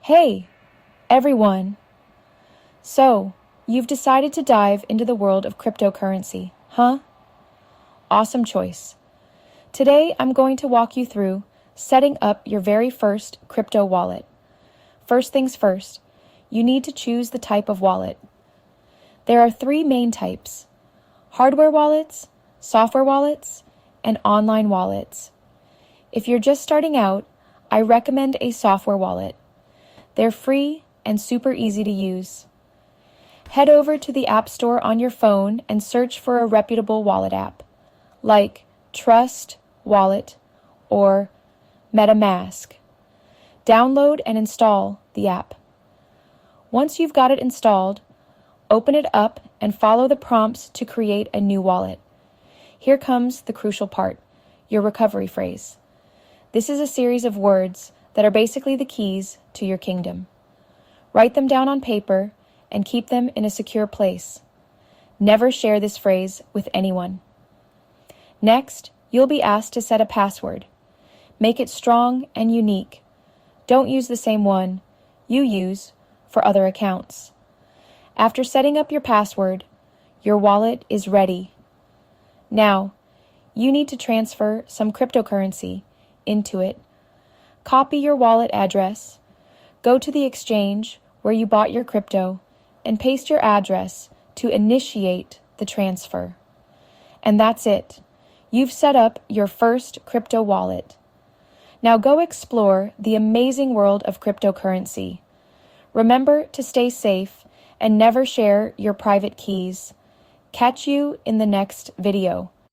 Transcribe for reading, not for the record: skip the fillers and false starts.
Hey, everyone! So, you've decided to dive into the world of cryptocurrency, huh? Awesome choice. Today, I'm going to walk you through setting up your very first crypto wallet. First things first, you need to choose the type of wallet. There are three main types: hardware wallets, software wallets, and online wallets. If you're just starting out, I recommend a software wallet. They're free and super easy to use. Head over to the App Store on your phone and search for a reputable wallet app, like Trust Wallet or MetaMask. Download and install the app. Once you've got it installed, open it up and follow the prompts to create a new wallet. Here comes the crucial part, your recovery phrase. This is a series of words that are basically the keys to your kingdom. Write them down on paper and keep them in a secure place. Never share this phrase with anyone. Next, you'll be asked to set a password. Make it strong and unique. Don't use the same one you use for other accounts. After setting up your password, your wallet is ready. Now, you need to transfer some cryptocurrency into it. Copy your wallet address, go to the exchange where you bought your crypto, and paste your address to initiate the transfer. And that's it. You've set up your first crypto wallet. Now go explore the amazing world of cryptocurrency. Remember to stay safe and never share your private keys. Catch you in the next video.